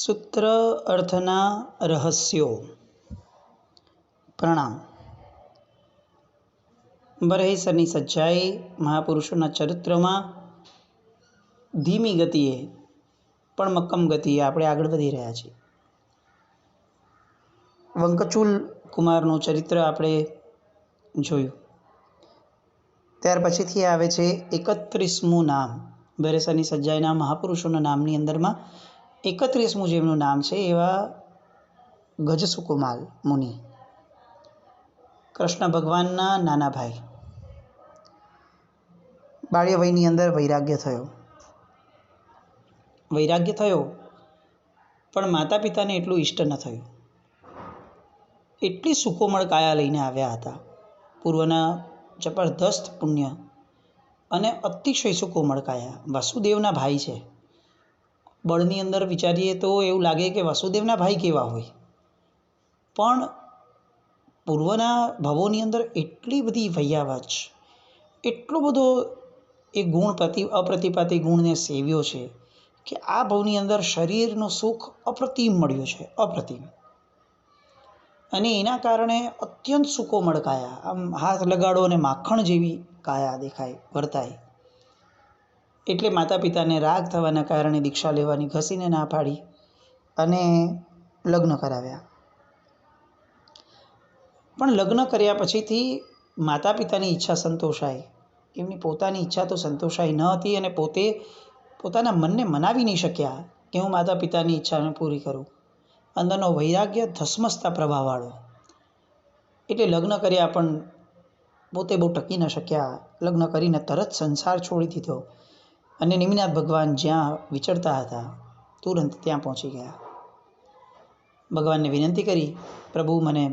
સૂત્ર અર્થના રહસ્યો. પ્રણામ. બરહેસરની સચ્ચાઈ મહાપુરુષોના ચરિત્રમાં ધીમી ગતિએ પણ મક્કમ ગતિએ આપણે આગળ વધી રહ્યા છીએ. વંકચુલ કુમારનું ચરિત્ર આપણે જોયું. ત્યાર પછીથી આવે છે 31મું નામ. બરહેસરની સચ્ચાઈના મહાપુરુષોના નામની અંદરમાં 31મું જેમનું નામ છે એવા ગજસુકુમાલ મુનિ, કૃષ્ણ ભગવાનના નાના ભાઈ. બાળ્ય વયની અંદર વૈરાગ્ય થયો પણ માતા પિતાને એટલું ઇષ્ટ ન થયું. એટલી સુકોમળ કાયા લઈને આવ્યા હતા. પૂર્વના જબરદસ્ત પુણ્ય અને અતિશય સુકોમળ કાયા. વાસુદેવના ભાઈ છે. બળની અંદર વિચારીએ તો એવું લાગે કે વાસુદેવના ભાઈ કેવા હોય, પણ પૂર્વના ભવોની અંદર એટલી બધી વૈયાવચ, એટલો બધો એ ગુણ અપ્રતિપાતી ગુણને સેવ્યો છે કે આ ભવની અંદર શરીરનું સુખ અપ્રતિમ મળ્યું છે, અપ્રતિમ. અને એના કારણે અત્યંત સુકોમળ કાયા, આમ હાથ લગાડો અને માખણ જેવી કાયા દેખાય, વર્તાય. એટલે માતા પિતાને રાગ થવાના કારણે દીક્ષા લેવાની ઘસીને ના પાડી અને લગ્ન કરાવ્યા. પણ લગ્ન કર્યા પછીથી માતા પિતાની ઈચ્છા સંતોષાય, એમની પોતાની ઈચ્છા તો સંતોષાઈ ન હતી અને પોતે પોતાના મનને મનાવી નહીં શક્યા કે હું માતા પિતાની ઈચ્છાને પૂરી કરું. અંદરનો વૈરાગ્ય ધસમસતા પ્રભાવવાળો. એટલે લગ્ન કર્યા પણ પોતે બહુ ટકી ન શક્યા. લગ્ન કરીને તરત સંસાર છોડી દીધો અને નિમિનાથ ભગવાન જ્યાં વિચરતા હતા તુરંત ત્યાં પહોંચી ગયા. ભગવાનને વિનંતી કરી, પ્રભુ મને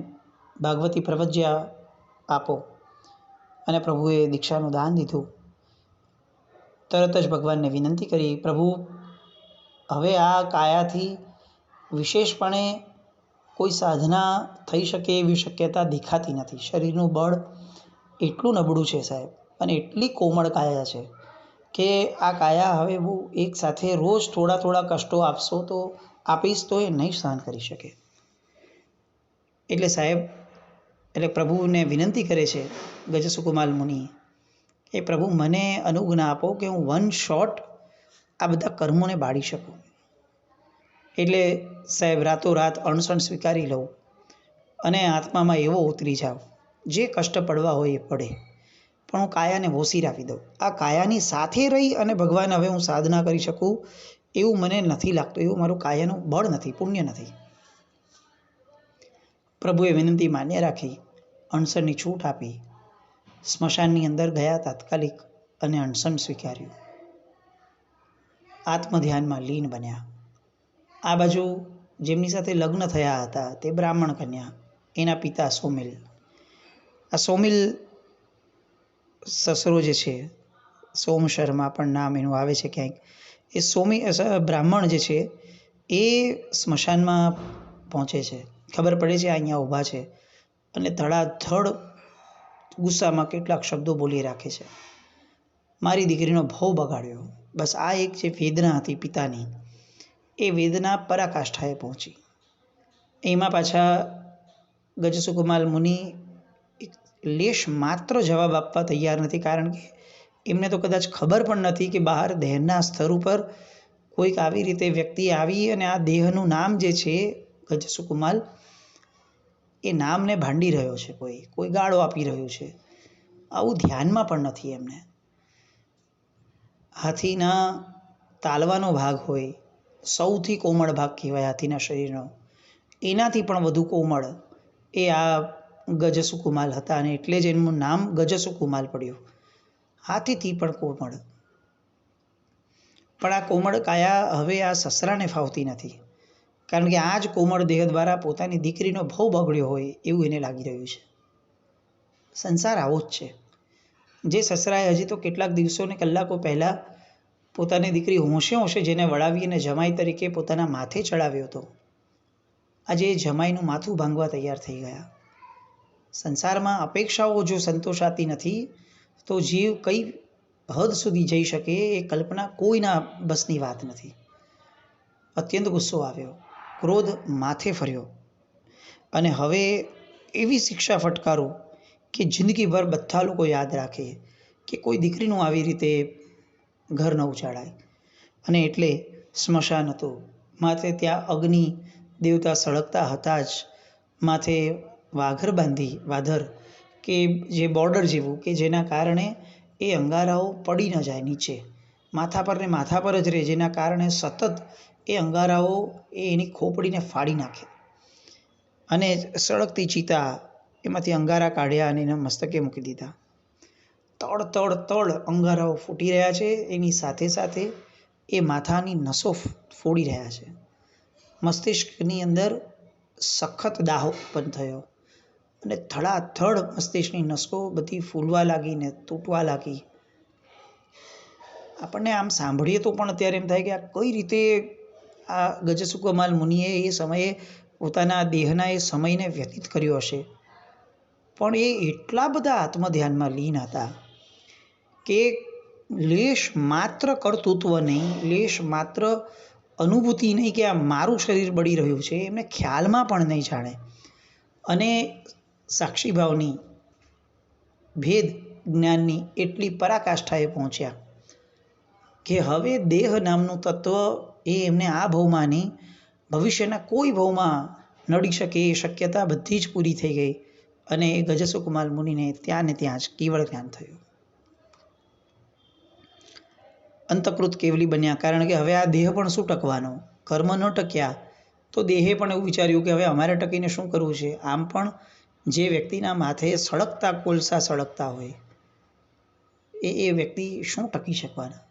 ભાગવતી પ્રવજ્યા આપો. અને પ્રભુએ દીક્ષાનું દાન દીધું. તરત જ ભગવાનને વિનંતી કરી, પ્રભુ હવે આ કાયાથી વિશેષપણે કોઈ સાધના થઈ શકે એવી શક્યતા દેખાતી નથી. શરીરનું બળ એટલું નબળું છે સાહેબ, અને એટલી કોમળ કાયા છે કે આ કાયા હવે હું એક સાથે રોજ થોડા કષ્ટો આપીશ તો એ નહીં સહન કરી શકે. એટલે પ્રભુને વિનંતી કરે છે ગજસુકુમાલ મુનિ, એ પ્રભુ મને અનુજ્ઞા આપો કે હું વન શોટ આ બધા કર્મોને બાળી શકું. એટલે સાહેબ રાતોરાત અણસણ સ્વીકારી લઉં અને આત્મામાં એવો ઉતરી જાઉં, જે કષ્ટ પડવા હોય એ પડે, પણ હું કાયાને ઓસીરાવી દઉં. આ કાયાની સાથે રહી અને ભગવાન હવે હું સાધના કરી શકું એવું મને નથી લાગતું. એવું મારું કાયાનું બળ નથી, પુણ્ય નથી. પ્રભુએ વિનંતી માન્ય રાખી, અણસણની છૂટ આપી. સ્મશાનની અંદર ગયા તાત્કાલિક અને અણસણ સ્વીકાર્યું. આત્મધ્યાનમાં લીન બન્યા. આ બાજુ જેમની સાથે લગ્ન થયા હતા તે બ્રાહ્મણ કન્યા, એના પિતા સોમિલ. આ સોમિલ સસરો જે છે, સોમ શર્મા પણ નામ એનું આવે છે ક્યાંક, એ બ્રાહ્મણ જે છે એ સ્મશાનમાં પહોંચે છે. ખબર પડે છે અહીંયા ઊભા છે અને ધડાધડ ગુસ્સામાં કેટલાક શબ્દો બોલી રાખે છે. મારી દીકરીનો ભવ બગાડ્યો. બસ આ એક જે વેદના હતી પિતાની, એ વેદના પરાકાષ્ઠાએ પહોંચી. એમાં પાછા ગજસુકુમાલ મુનિ લેશ માત્ર જવાબ આપવા તૈયાર નથી, કારણ કે એમને તો કદાચ ખબર પણ નથી કે બહાર દેહના સ્તર ઉપર કોઈક આવી રીતે વ્યક્તિ આવી અને આ દેહનું નામ જે છે ગજસુકુમાલ, એ નામને ભાંડી રહ્યો છે, કોઈ ગાળો આપી રહ્યું છે. આવું ધ્યાનમાં પણ નથી એમને. હાથીના તાલવાનો ભાગ હોય, સૌથી કોમળ ભાગ કહેવાય હાથીના શરીરનો, એનાથી પણ વધુ કોમળ એ આ ગજસુકુમાલ હતા અને એટલે જ એનું નામ ગજસુકુમાલ પડ્યું. હાથીથી પણ કોમળ. પણ આ કોમળ કાયા હવે આ સસરાને ફાવતી નથી, કારણ કે આ જ કોમળ દેહ દ્વારા પોતાની દીકરીનો ભવ બગડ્યો હોય એવું એને લાગી રહ્યું છે. સંસાર આવો જ છે. જે સસરાએ હજી તો કેટલાક દિવસો ને કલાકો પહેલાં પોતાની દીકરી હોંશે જેને વળાવી અને જમાઈ તરીકે પોતાના માથે ચડાવ્યો હતો, આજે એ જમાઈનું માથું ભાંગવા તૈયાર થઈ ગયા. સંસારમાં અપેક્ષાઓ જો સંતોષાતી નથી તો જીવ કઈ હદ સુધી જઈ શકે એ કલ્પના કોઈના બસની વાત નથી. અત્યંત ગુસ્સો આવ્યો, ક્રોધ માથે ફર્યો અને હવે એવી શિક્ષા ફટકારું કે જિંદગીભર બધા લોકો યાદ રાખે કે કોઈ દીકરીનું આવી રીતે ઘર ન ઉજાડાય. અને એટલે સ્મશાન હતું, માથે ત્યાં અગ્નિ દેવતા સળગતા હતા જ, માથે વાઘર બાંધી, વાધર કે જે બોર્ડર જેવું કે જેના કારણે એ અંગારાઓ પડી ન જાય નીચે, માથા પર ને માથા પર જ રહે, જેના કારણે સતત એ અંગારાઓ એની ખોપડીને ફાડી નાખે. અને સળગતી ચિતા એમાંથી અંગારા કાઢ્યા અને એના મસ્તકે મૂકી દીધા. તળ તળ તળ અંગારાઓ ફૂટી રહ્યા છે, એની સાથે સાથે એ માથાની નસો ફોડી રહ્યા છે. મસ્તિષ્કની અંદર સખત દાહ ઉત્પન્ન થયો અને થડાથડ મસ્તિષ્કની નસો બધી ફૂલવા લાગી ને તૂટવા લાગી. આપણને આમ સાંભળીએ તો પણ અત્યારે એમ થાય કે આ કઈ રીતે આ ગજસુકમાલ મુનિએ એ સમયે પોતાના દેહના એ સમયને વ્યતીત કર્યો હશે. પણ એ એટલા બધા આત્મધ્યાનમાં લીન હતા કે લેશ માત્ર કર્તૃત્વ નહીં, લેશ માત્ર અનુભૂતિ નહીં કે આ મારું શરીર બળી રહ્યું છે, એમને ખ્યાલમાં પણ નહીં જાણે. અને સાક્ષીભાવની ભેદ જ્ઞાનની એટલી પરાકાષ્ઠાએ પહોંચ્યા કે હવે દેહ નામનું તત્વ એ એમને આ ભવમાં નહીં, ભવિષ્યના કોઈ ભવમાં નડી શકે એ શક્યતા બધી જ પૂરી થઈ ગઈ. અને એ ગજસુકમાલ મુનિને ત્યાં ને ત્યાં જ કેવળ જ્ઞાન થયું. અંતકૃત કેવલી બન્યા, કારણ કે હવે આ દેહ પણ શું ટકવાનો, કર્મ ન ટક્યા તો દેહે પણ એવું વિચાર્યું કે હવે અમારે ટકીને શું કરવું છે. આમ પણ જે વ્યક્તિના માથે સળગતા કોલસા સળગતા હોય એ વ્યક્તિ શું ટકી શકવાના.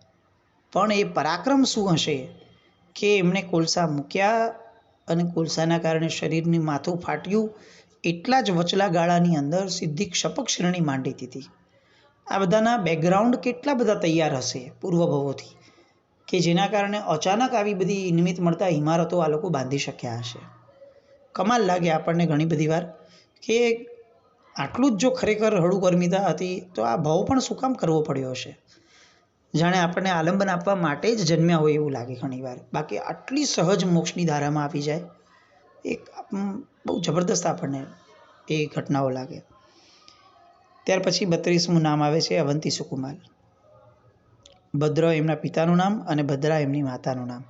પણ એ પરાક્રમ શું હશે કે એમણે કોલસા મૂક્યા અને કોલસાના કારણે શરીરની માથું ફાટ્યું. એટલા જ વચલા ગાળાની અંદર સીધી ક્ષપક શ્રેણી માંડી દીધી. આ બધાના બેકગ્રાઉન્ડ કેટલા બધા તૈયાર હશે પૂર્વભવોથી કે જેના કારણે અચાનક આવી બધી નિમિત્ત મળતા ઇમારતો આ લોકો બાંધી શક્યા હશે. કમાલ લાગે આપણને ઘણી બધી વાર કે આટલું જ જો ખરેખર હળુકર્મિતા હતી તો આ ભાવ પણ શું કામ કરવો પડ્યો હશે. જાણે આપણને આલંબન આપવા માટે જ જન્મ્યા હોય એવું લાગે ઘણીવાર. બાકી આટલી સહજ મોક્ષની ધારામાં આવી જાય, એક બહુ જબરદસ્ત આપણને એ ઘટનાઓ લાગે. ત્યાર પછી 32મું નામ આવે છે અવંતી સુકુમાલ. ભદ્ર એમના પિતાનું નામ અને ભદ્રા એમની માતાનું નામ.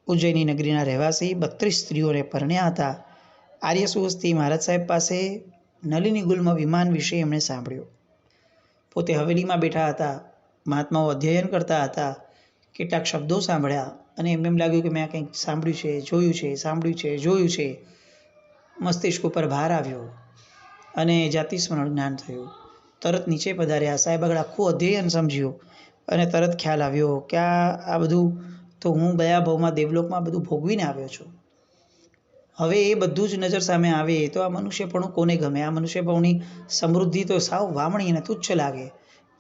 ઉજ્જૈની નગરીના રહેવાસી, 32 સ્ત્રીઓને પરણ્યા હતા. આર્ય સુવસ્તી મહારાજ સાહેબ પાસે નલિની ગુલ્મ વિમાન વિશે એમણે સાંભળ્યું. પોતે હવેલીમાં બેઠા હતા, મહાત્માઓ અધ્યયન કરતા હતા, કેટલાક શબ્દો સાંભળ્યા અને એમ લાગ્યું કે મેં કંઈક સાંભળ્યું છે, જોયું છે, સાંભળ્યું છે, જોયું છે. મસ્તિષ્ક ઉપર ભાર આવ્યો અને જાતિ સ્મરણ જ્ઞાન થયું. તરત નીચે પધાર્યા. સાહેબ આગળ આખું અધ્યયન સમજ્યું અને તરત ખ્યાલ આવ્યો કે આ બધું તો હું ગયા ભવમાં દેવલોકમાં બધું ભોગવીને આવ્યો છું. હવે એ બધું જ નજર સામે આવે તો આ મનુષ્યપણું કોને ગમે. આ મનુષ્યપણુની સમૃદ્ધિ તો સાવ વામણી અને તુચ્છ લાગે.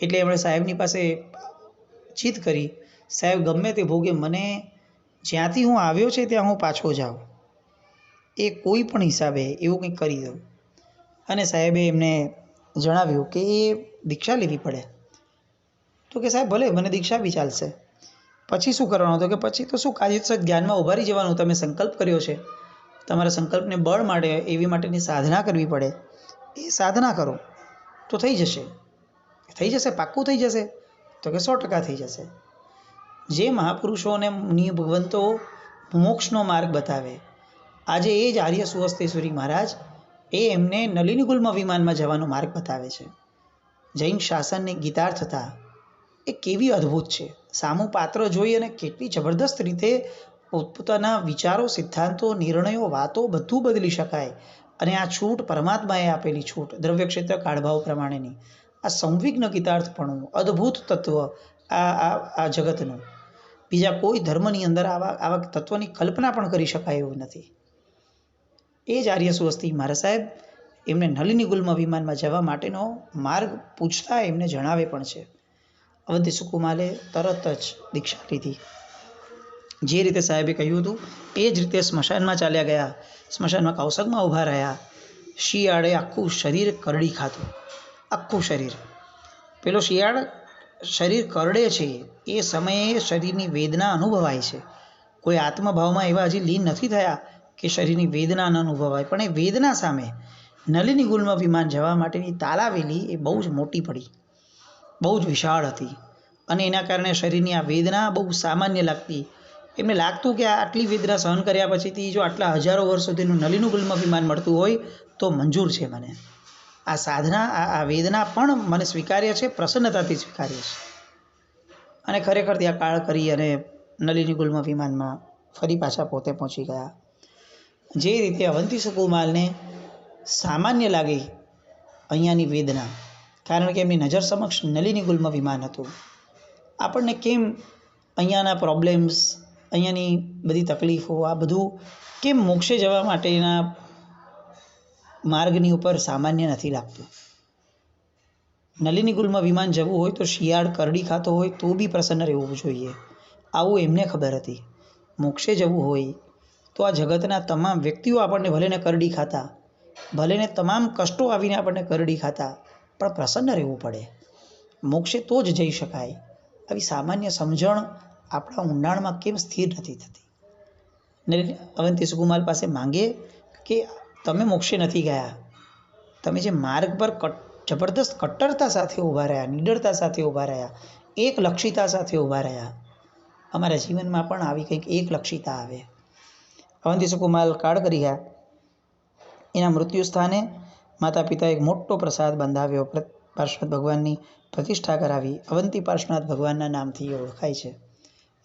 એટલે એમણે સાહેબની પાસે જીદ કરી, સાહેબ ગમે તે ભોગે, મને જ્યાંથી હું આવ્યો છે ત્યાં હું પાછો જાઉં, એ કોઈ પણ હિસાબે એવું કંઈક કરી દઉં. અને સાહેબે એમને જણાવ્યું કે એ દીક્ષા લેવી પડે. તો કે સાહેબ ભલે, મને દીક્ષા બી ચાલશે. પછી શું કરવાનું? તો કે પછી તો શું, કાર્યસર જ્ઞાનમાં ઉભા રહી જવાનું. તમે સંકલ્પ કર્યો છે, તમારા સંકલ્પને બળ માટે એવી માટેની સાધના કરવી પડે. એ સાધના કરો તો થઈ જશે. થઈ જશે, પાક્કું થઈ જશે. તો કે 100% થઈ જશે. જે મહાપુરુષો અને મુનિ ભગવંતો મોક્ષનો માર્ગ બતાવે, આજે એ જ આર્ય સુહસ્તેશ્વરી મહારાજ એ એમને નલિની ગુલ્મ વિમાનમાં જવાનો માર્ગ બતાવે છે. જૈન શાસનની ગીતાર્થતા એ કેવી અદ્ભુત છે. સામું પાત્ર જોઈ અને કેટલી જબરદસ્ત રીતે પોતપોતાના વિચારો, સિદ્ધાંતો, નિર્ણયો, વાતો બધું બદલી શકાય. અને આ છૂટ પરમાત્માએ આપેલી છૂટ, દ્રવ્ય ક્ષેત્ર કાળભાવ પ્રમાણેની, આ સંવિઘ્ન ગીતાર્થપણું, અદ્ભુત તત્વ આ જગતનું બીજા કોઈ ધર્મની અંદર આવા તત્વની કલ્પના પણ કરી શકાય એવું નથી. એ જ આર્ય સુવસ્તી મહારાજ સાહેબ એમને નલિની ગુલ્મ વિમાનમાં જવા માટેનો માર્ગ પૂછતા એમને જણાવે પણ છે. અવંતી સુકુમાલે તરત જ દીક્ષા લીધી. જે રીતે સાહેબે કહ્યું હતું એ જ રીતે સ્મશાનમાં ચાલ્યા ગયા. સ્મશાનમાં કૌશકમાં ઊભા રહ્યા. શિયાળે આખું શરીર કરડી ખાતું, આખું શરીર. પેલો શિયાળ શરીર કરડે છે એ સમયે શરીરની વેદના અનુભવાય છે. કોઈ આત્મભાવમાં એવા હજી લીન નથી થયા કે શરીરની વેદના ન અનુભવાય, પણ એ વેદના સામે નલિની ગુલ્મ વિમાન જવા માટેની તાલાવેલી એ બહુ જ મોટી પડી, બહુ જ વિશાળ હતી, અને એના કારણે શરીરની આ વેદના બહુ સામાન્ય લાગતી. એમને લાગતું કે આટલી વેદના સહન કર્યા પછીથી જો આટલા હજારો વર્ષ સુધીનું નલિનું ગુલ્મ વિમાન મળતું હોય તો મંજૂર છે મને. આ સાધના, આ વેદના પણ મને સ્વીકાર્ય છે, પ્રસન્નતાથી સ્વીકાર્ય છે. અને ખરેખર ત્યાં કાળ કરી અને નલિની ગુલ્મ વિમાનમાં ફરી પાછા પોતે પહોંચી ગયા. જે રીતે અવંતી સુકુમારને સામાન્ય લાગી અહીંયાની વેદના, કારણ કે એમની નજર સમક્ષ નલિની ગુલ્મ વિમાન હતું. આપણને કેમ અહીંયાના પ્રોબ્લેમ્સ, અહીંયાની બધી તકલીફો, આ બધું કેમ મોક્ષે જવા માટેના માર્ગની ઉપર સામાન્ય નથી લાગતું? નલિની ગુલ્મ વિમાન જવું હોય તો શિયાળ કરડી ખાતો હોય તો બી પ્રસન્ન રહેવું જોઈએ, આવું એમને ખબર હતી. મોક્ષે જવું હોય તો આ જગતના તમામ વ્યક્તિઓ આપણને ભલેને કરડી ખાતા, ભલેને તમામ કષ્ટો આવીને આપણને કરડી ખાતા, પણ પ્રસન્ન રહેવું પડે. મોક્ષે તો જ જઈ શકાય. આવી સામાન્ય સમજણ આપણા ઊંડાણમાં કેમ સ્થિર નથી થતી? અવંતી સુકુમાર પાસે માંગે કે તમે મોક્ષે નથી ગયા, તમે જે માર્ગ પર જબરદસ્ત કટ્ટરતા સાથે ઊભા રહ્યા, નિડરતા સાથે ઊભા રહ્યા, એક લક્ષિતા સાથે ઊભા રહ્યા, અમારા જીવનમાં પણ આવી કંઈક એક લક્ષિતા આવે. અવંતી સુકુમાર કાળ કરી ગયા. એના મૃત્યુ સ્થાને માતા પિતા એક મોટો પ્રસાદ બંધાવ્યો, પાર્શ્વનાથ ભગવાનની પ્રતિષ્ઠા કરાવી. અવંતી પાર્શ્વનાથ ભગવાનના નામથી ઓળખાય છે.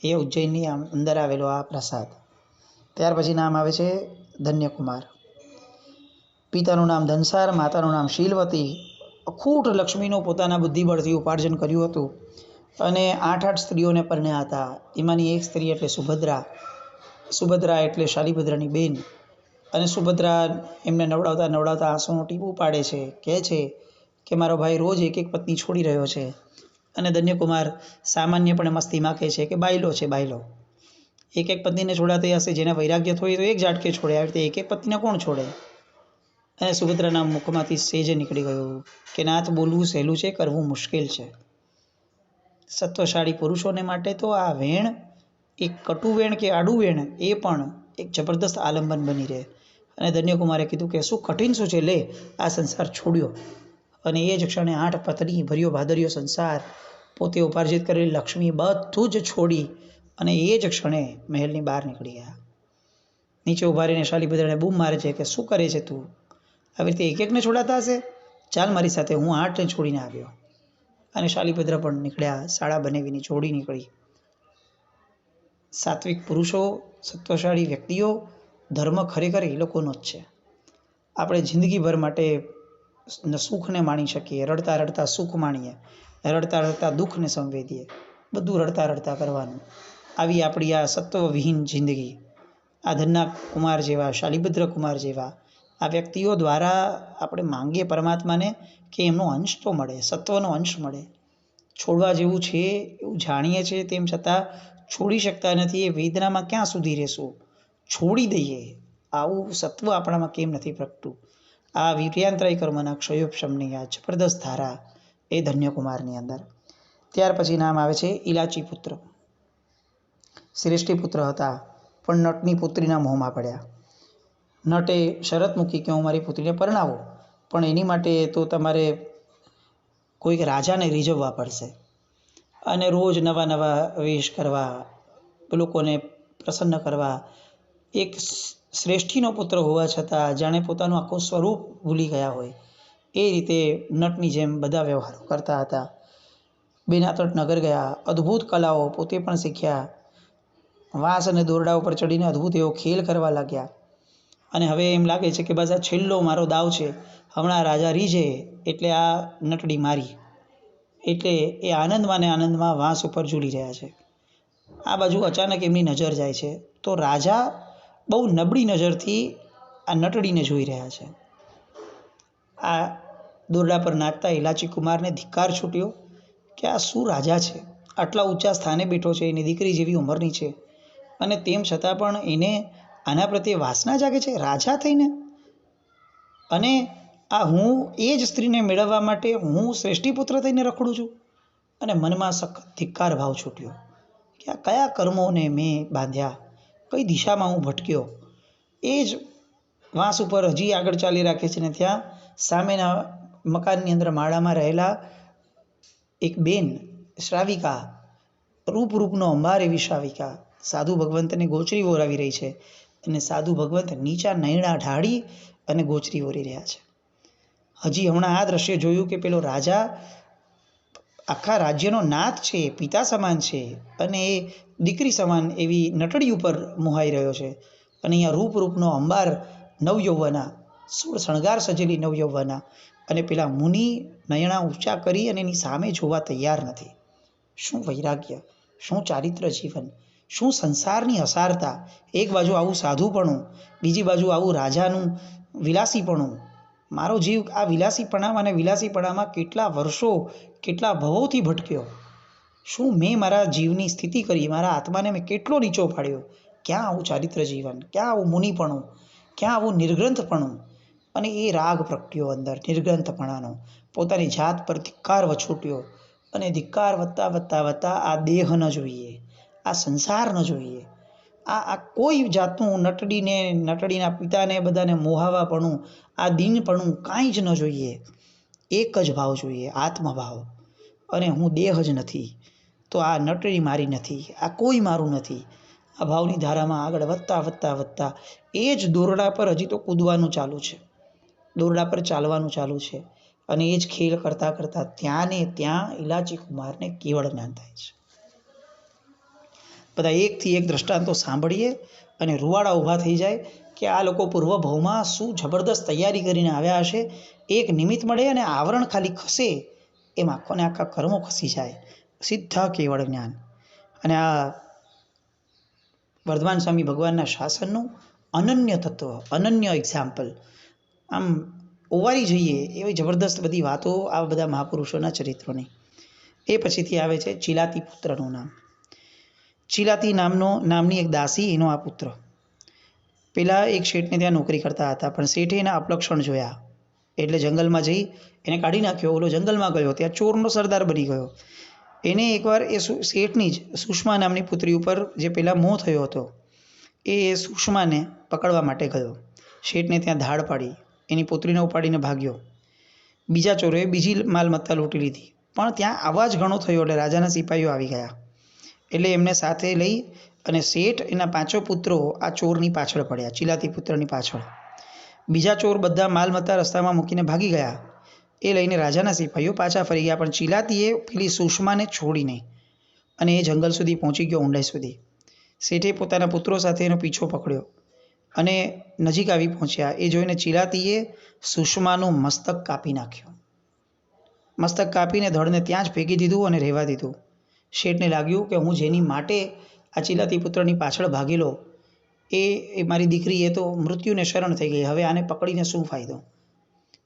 એ ઉજ્જૈનની અંદર આવેલો આ પ્રસાદ. ત્યાર પછી નામ આવે છે ધન્યકુમાર. પિતાનું નામ ધનસાર, માતાનું નામ શીલવતી. અખૂટ લક્ષ્મીનું પોતાના બુદ્ધિબળથી ઉપાર્જન કર્યું હતું અને 8 સ્ત્રીઓને પરણ્યા હતા. એમાંની એક સ્ત્રી એટલે સુભદ્રા. સુભદ્રા એટલે શાલિભદ્રની બેન. અને સુભદ્રા એમને નવડાવતા નવડાવતા આંસુનું ટીપું પાડે છે, કહે છે કે મારો ભાઈ રોજ એક એક પત્ની છોડી રહ્યો છે. અને ધન્યકુમાર સામાન્યપણે મસ્તીમાં કહે છે કે બાયલો છે, બાયલો. એક એક પત્નીને છોડાતી હશે, જેને વૈરાગ્ય થોડી તો એક ઝાટકે છોડે, આવી રીતે એક એક પત્નીને કોણ છોડે? અને સુભદ્રાના મુખમાંથી સેજે નીકળી ગયું કે નાથ, બોલવું સહેલું છે, કરવું મુશ્કેલ છે. સત્વશાળી પુરુષોને માટે તો આ વેણ, એક કટુ વેણ કે આડું વેણ, એ પણ એક જબરદસ્ત આલંબન બની રહે. અને ધન્યકુમારે કીધું કે શું કઠિન શું છે, લે આ સંસાર છોડ્યો. અને એ જ ક્ષણે 8 પત્ની ભર્યો ભાદર્યો સંસાર, પોતે ઉપાર્જિત કરેલી લક્ષ્મી બધું જ છોડી અને એ જ ક્ષણે મહેલની બહાર નીકળી ગયા. નીચે ઉભા રહીને શાલિભદ્રને બૂમ મારે છે કે શું કરે છે તું? આવી રીતે એક એકને છોડાતા હશે, ચાલ મારી સાથે, હું 8ને છોડીને આવ્યો. અને શાલિભદ્ર પણ નીકળ્યા, શાળા બનેવીની જોડી નીકળી. સાત્વિક પુરુષો, સત્વશાળી વ્યક્તિઓ, ધર્મ ખરેખર એ લોકોનો જ છે. આપણે જિંદગીભર માટે સુખને માણી શકીએ, રડતા રડતા સુખ માણીએ, રડતા રડતા દુઃખને સંવેદીએ, બધું રડતા રડતા કરવાનું. આવી આપણી આ સત્વવિહીન જિંદગી, આ ધન્ના કુમાર જેવા, શાલિભદ્ર કુમાર જેવા આ વ્યક્તિઓ દ્વારા આપણે માંગીએ પરમાત્માને કે એમનો અંશ તો મળે, સત્વનો અંશ મળે. છોડવા જેવું છે એવું જાણીએ છીએ, તેમ છતાં છોડી શકતા નથી. એ વેદનામાં ક્યાં સુધી રહેશું? છોડી દઈએ. આવું સત્વ આપણામાં કેમ નથી પ્રગટતું? આ વીર્યાંતરાય કર્મના ક્ષયોપશમની આ જબરદસ્ત ધારા એ ધન્યકુમારની અંદર. ત્યાર પછી નામ આવે છે ઇલાચી પુત્ર. શ્રેષ્ઠી પુત્ર હતા, પણ નટની પુત્રીના મોહમાં પડ્યા. નટે શરત મૂકી કે હું મારી પુત્રીને પરણાવું, પણ એની માટે તો તમારે કોઈક રાજાને રીઝવવા પડશે અને રોજ નવા નવા વેશ કરવા, લોકોને પ્રસન્ન કરવા. એક શ્રેષ્ઠીનો પુત્ર હોવા છતાં જાણે પોતાનું આખું સ્વરૂપ ભૂલી ગયા હોય એ રીતે નટની જેમ બધા વ્યવહારો કરતા હતા. બેનાતટ નગર ગયા, અદ્ભુત કલાઓ પોતે પણ શીખ્યા. વાંસ અને દોરડા ઉપર ચડીને અદ્ભુત એવો ખેલ કરવા લાગ્યા. અને હવે એમ લાગે છે કે બસ આ છેલ્લો મારો દાવ છે, હમણાં રાજા રીઝે એટલે આ નટડી મારી. એટલે એ આનંદમાં ને આનંદમાં વાંસ ઉપર ઝૂલી રહ્યા છે. આ બાજુ અચાનક એમની નજર જાય છે તો રાજા બહુ નબળી નજરથી આ નટડીને જોઈ રહ્યા છે. આ દોરડા પર નાચતા ઇલાચી કુમારને ધિક્કાર છૂટ્યો કે આ શું રાજા છે, આટલા ઊંચા સ્થાને બેઠો છે, એની દીકરી જેવી ઉંમરની છે, અને તેમ છતાં પણ એને આના પ્રત્યે વાસના જાગે છે રાજા થઈને. અને આ હું એ જ સ્ત્રીને મેળવવા માટે હું શ્રેષ્ઠીપુત્ર થઈને રખડું છું. અને મનમાં સખત ધિક્કાર ભાવ છૂટ્યો કે આ કયા કર્મોને મેં બાંધ્યા કઈ દિશામાં હું ભટક્યો. એ જ વાંસ ઉપર હજી આગળ ચાલી રાખે છે ને ત્યાં સામેના મકાનની અંદર માળામાં રહેલા એક બેન શ્રાવિકા, રૂપનો અંબાર એવી શ્રાવિકા સાધુ ભગવંતને ગોચરી ઓરાવી રહી છે અને સાધુ ભગવંત નીચા નૈણા ઢાળી અને ગોચરી ઓરી રહ્યા છે. હજી હમણાં આ દ્રશ્ય જોયું કે પેલો રાજા આખા રાજ્યનો નાથ છે, પિતા સમાન છે અને એ દીકરી સમાન એવી નટડી ઉપર મોહાઈ રહ્યો છે. અને અહીંયા રૂપનો અંબાર નવયૌવના, સોળ શણગાર સજેલી નવયૌવના, અને પેલા મુનિ નયણા ઊંચા કરી અને એની સામે જોવા તૈયાર નથી. શું વૈરાગ્ય, શું ચારિત્ર જીવન, શું સંસારની અસારતા! એક બાજુ આવું સાધુપણું, બીજી બાજુ આવું રાજાનું વિલાસીપણું. મારો જીવ આ વિલાસીપણામાં અને વિલાસીપણામાં કેટલા વર્ષો, કેટલા ભવોથી ભટક્યો. શું મેં મારા જીવની સ્થિતિ કરી, મારા આત્માને મેં કેટલો નીચો પાડ્યો. ક્યાં આવું ચારિત્ર જીવન, ક્યાં આવું મુનિપણું, ક્યાં આવું નિર્ગ્રંથપણું! અને એ રાગ પ્રગટ્યો અંદર નિર્ગ્રંથપણાનો, પોતાની જાત પર ધિક્કાર વછૂટ્યો. અને ધિક્કાર વધતા વધતા વધતા આ દેહ ન જોઈએ, આ સંસાર ન જોઈએ, આ કોઈ જાતનું નટડીના પિતાને બધાને મોહાવાપણું, આ દીનપણું કાંઈ જ ન જોઈએ. એક જ ભાવ જોઈએ, આત્મભાવ. અને હું દેહ જ નથી, તો આ નટડી મારી નથી, આ કોઈ મારું નથી. આ ભાવની ધારામાં આગળ વધતા વધતા વધતા એ જ દોરડા પર હજી તો કૂદવાનું ચાલુ છે, દોરડા પર ચાલવાનું ચાલુ છે. અને એ જ ખેલ કરતાં કરતાં ત્યાં ને ત્યાં ઇલાચી કુમારને કેવળ જ્ઞાન થાય છે. બધા એકથી એક દ્રષ્ટાંતો સાંભળીએ અને રૂવાડા ઊભા થઈ જાય કે આ લોકો પૂર્વભાવમાં શું જબરદસ્ત તૈયારી કરીને આવ્યા હશે. એક નિમિત્ત મળે અને આવરણ ખાલી ખસે એમ આખોને આખા કર્મો ખસી જાય. સીધા કેવળ જ્ઞાન. અને આ વર્ધમાન સ્વામી ભગવાનના શાસનનું અનન્ય તત્વ, અનન્ય એક્ઝામ્પલ. આમ ઓવારી જઈએ એવી જબરદસ્ત બધી વાતો આ બધા મહાપુરુષોના ચરિત્રોની. એ પછીથી આવે છે ચિલાતી પુત્રનું નામ. ચિલાતી નામની એક દાસી, એનો આ પુત્ર. પેલા એક શેઠને ત્યાં નોકરી કરતા હતા, પણ શેઠે એના અપલક્ષણ જોયા એટલે જંગલમાં જઈ એને કાઢી નાખ્યો. ઓલો જંગલમાં ગયો, ત્યાં ચોરનો સરદાર બની ગયો. એને એકવાર એ શેઠની જ સુષ્મા નામની પુત્રી ઉપર જે પેલા મોહ થયો હતો, એ સુષ્માને પકડવા માટે ગયો. શેઠને ત્યાં ધાડ પાડી, એની પુત્રીને ઉપાડીને ભાગ્યો. બીજા ચોરોએ બીજી માલમત્તા લૂંટી લીધી, પણ ત્યાં અવાજ ઘણો થયો એટલે રાજાના સિપાહીઓ આવી ગયા. એટલે એમને સાથે લઈ અને શેઠ એના 5 પુત્રો આ ચોરની પાછળ પડ્યા, ચિલાતી પુત્રની પાછળ. બીજા ચોર બધા માલમત્તા રસ્તામાં મૂકીને ભાગી ગયા. એ લઈને રાજાના સિપાહીઓ પાછા ફરી ગયા, પણ ચિલાતીએ પેલી સુષ્માને છોડી નહીં અને એ જંગલ સુધી પહોંચી ગયો, ઊંડાઈ સુધી. શેઠે પોતાના પુત્રો સાથે એનો પીછો પકડ્યો અને નજીક આવી પહોંચ્યા. એ જોઈને ચિલાતીએ સુષ્માનું મસ્તક કાપી નાખ્યું. મસ્તક કાપીને ધડને ત્યાં જ ફેંકી દીધું અને રહેવા દીધું. શેઠને લાગ્યું કે હું જેની માટે આ ચિલાતી પુત્રની પાછળ ભાગેલો, એ મારી દીકરી, એ તો મૃત્યુને શરણ થઈ ગઈ, હવે આને પકડીને શું ફાયદો.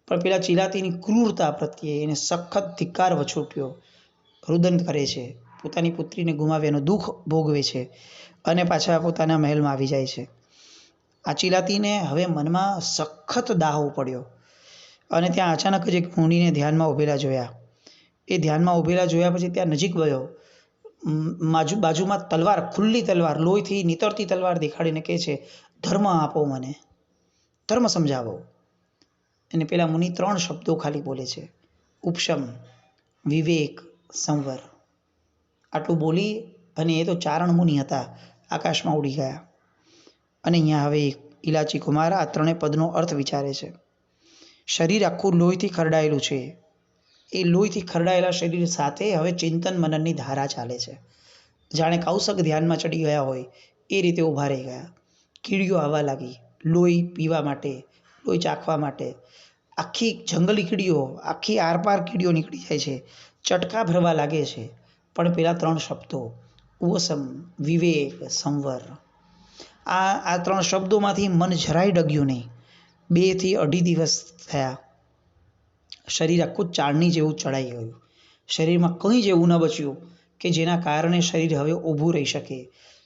પણ પેલા ચિલાતીની ક્રૂરતા પ્રત્યે એને સખત ધિક્કાર વછૂટ્યો. રુદન કરે છે, પોતાની પુત્રીને ગુમાવ્યાનું દુઃખ ભોગવે છે અને પાછા પોતાના મહેલમાં આવી જાય છે. આ ચિલાતીને હવે મનમાં સખત દાહો પડ્યો અને ત્યાં અચાનક જ એક મુનિને ધ્યાનમાં ઊભેલા જોયા. એ ધ્યાનમાં ઊભેલા જોયા પછી ત્યાં નજીક ગયો. બાજુમાં તલવાર, ખુલ્લી તલવાર, લોહીથી નીતરતી તલવાર દેખાડીને કહે છે, ધર્મ આપો મને, ધર્મ સમજાવો. અને પેલા મુનિ 3 શબ્દો ખાલી બોલે છે, ઉપશમ, વિવેક, સંવર. આટલું બોલી અને એ તો ચારણ મુનિ હતા, આકાશમાં ઉડી ગયા. અને અહીંયા હવે ઇલાચી કુમાર આ 3 પદનો અર્થ વિચારે છે. શરીર આખું લોહીથી ખરડાયેલું છે. એ લોહીથી ખરડાયેલા શરીર સાથે હવે ચિંતન મનનની ધારા ચાલે છે. જાણે કૌશક ધ્યાનમાં ચડી ગયા હોય એ રીતે ઊભા રહી ગયા. કીડીઓ આવવા લાગી લોહી પીવા માટે, લોહી ચાખવા માટે. આખી જંગલી કીડીઓ, આખી આરપાર કીડીઓ નીકળી જાય છે, ચટકા ભરવા લાગે છે. પણ પેલા 3 શબ્દો, ઉપશમ, વિવેક, સંવર, આ 3 શબ્દોમાંથી મન જરાય ડગ્યું નહીં. 2 થી 2.5 દિવસ થયા. શરીર આખું ચાળણી જેવું ચડાઈ ગયું. શરીરમાં કંઈ જ એવું ન બચ્યું કે જેના કારણે શરીર હવે ઊભું રહી શકે.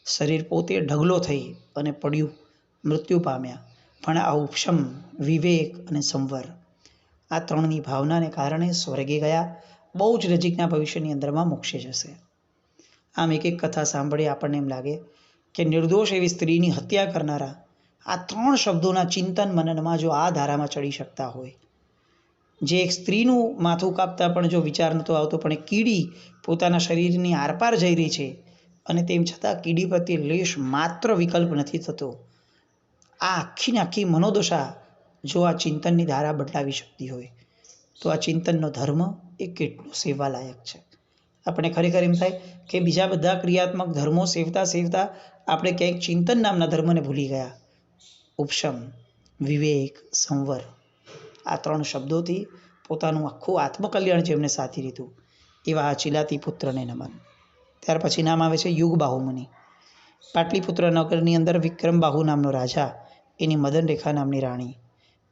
શરીર પોતે ઢગલો થઈ અને પડ્યું, મૃત્યુ પામ્યા. પણ આ ઉપશમ, વિવેક અને સંવર, આ 3ની ભાવનાને કારણે સ્વર્ગે ગયા. બહુ જ નજીકના ભવિષ્યની અંદરમાં મોક્ષે જશે. આમ એક એક કથા સાંભળીએ આપણને એમ લાગે કે નિર્દોષ એવી સ્ત્રીની હત્યા કરનારા, આ 3 શબ્દોના ચિંતન મનનમાં જો આ ધારામાં ચડી શકતા હોય, જે એક સ્ત્રીનું માથું કાપતા પણ જો વિચાર નહોતો આવતો, પણ એક કીડી પોતાના શરીરની આરપાર જઈ રહી છે અને તેમ છતાં કીડી પ્રત્યે લેશ માત્ર વિકલ્પ નથી થતો, આ આખી ને આખી મનોદશા જો આ ચિંતનની ધારા બદલાવી શકતી હોય તો આ ચિંતનનો ધર્મ એ કેટલો સેવા લાયક છે. આપણે ખરેખર એમ થાય કે બીજા બધા ક્રિયાત્મક ધર્મો સેવતા સેવતા આપણે ક્યાંક ચિંતન નામના ધર્મને ભૂલી ગયા. ઉપશમ, વિવેક, સંવર, આ 3 શબ્દોથી પોતાનું આખું આત્મકલ્યાણ જેમને સાધી લીધું એવા આ ચિલાતી પુત્રને નમન. ત્યાર પછી નામ આવે છે યુગબાહુ મુનિ. પાટલીપુત્ર નગરની અંદર વિક્રમબાહુ નામનો રાજા, એની મદનરેખા નામની રાણી,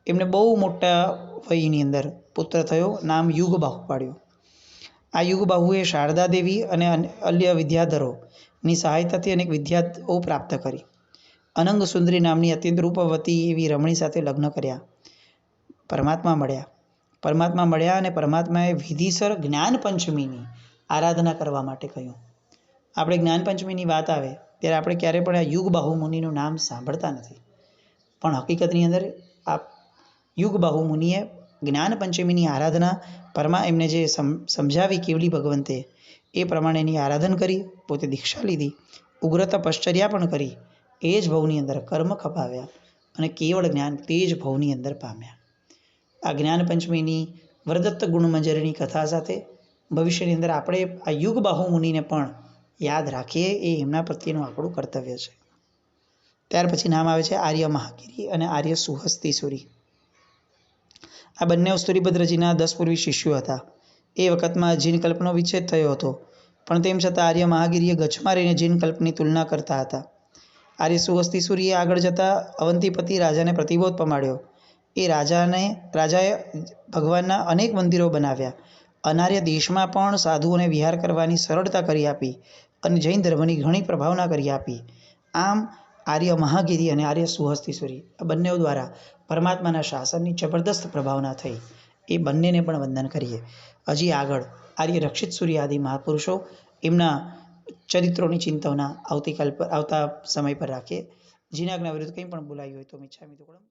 એમને બહુ મોટા વયની અંદર પુત્ર થયો, નામ યુગબાહુ પાડ્યું. આ યુગબાહુએ શારદા દેવી અને અન્ય વિદ્યાધરોની સહાયતાથી અનેક વિદ્યાઓ પ્રાપ્ત કરી. અનંગ સુંદરી નામની અત્યંત રૂપવતી એવી રમણી સાથે લગ્ન કર્યા. પરમાત્મા મળ્યા અને પરમાત્માએ વિધિસર જ્ઞાન પંચમીની આરાધના કરવા માટે કહ્યું. આપણે જ્ઞાન પંચમીની વાત આવે ત્યારે આપણે ક્યારે પણ આ યુગબાહુ મુનિનું નામ સાંભળતા નથી, પણ હકીકતની અંદર આ યુગબાહુ મુનિએ જ્ઞાન પંચમીની આરાધના એમને જે સમજાવી કેવલી ભગવંતે, એ પ્રમાણે એની આરાધન કરી, પોતે દીક્ષા લીધી, ઉગ્ર તપશ્ચર્યા પણ કરી, એ જ ભવની અંદર કર્મ ખપાવ્યા અને કેવળ જ્ઞાન તે જ ભવની અંદર પામ્યા. આ જ્ઞાન પંચમીની વરદત્ત ગુણમંજરીની કથા સાથે ભવિષ્યની અંદર આપણે આ યુગબાહુ મુનિને પણ યાદ રાખીએ, એ એમના પ્રત્યેનું આપણું કર્તવ્ય છે. ત્યાર પછી નામ આવે છે આર્ય મહાગીરી અને આર્ય સુહસ્તીસુરી. આ બંને સ્તુરીભદ્રજીના 10 પૂર્વી શિષ્યો હતા. એ વખતમાં જીનકલ્પનો વિચ્છેદ થયો હતો, પણ તેમ છતાં આર્ય મહાગીરીએ ગચ્છમાં રહીને જીનકલ્પની તુલના કરતા હતા. આર્ય સુહસ્તીસુરીએ આગળ જતા અવંતીપતિ રાજાને પ્રતિબોધ પમાડ્યો. એ રાજાએ ભગવાનના અનેક મંદિરો બનાવ્યા, અનાર્ય દેશમાં પણ સાધુઓને વિહાર કરવાની સરળતા કરી આપી અને જૈન ધર્મની ઘણી પ્રભાવના કરી આપી. આમ આર્ય મહાગીરી અને આર્ય સુહસ્તીસુરી આ બંને દ્વારા પરમાત્માના શાસનની જબરદસ્ત પ્રભાવના થઈ. એ બંનેને પણ વંદન કરીએ. હજી આગળ આર્ય રક્ષિત સૂર્ય આદિ મહાપુરુષો, એમના ચરિત્રોની ચિંતવના આવતા સમય પર રાખીએ. જીનાજ્ઞા વિરુદ્ધ કંઈ પણ બોલાયું હોય તો મિચ્છામિ દુક્કડમ.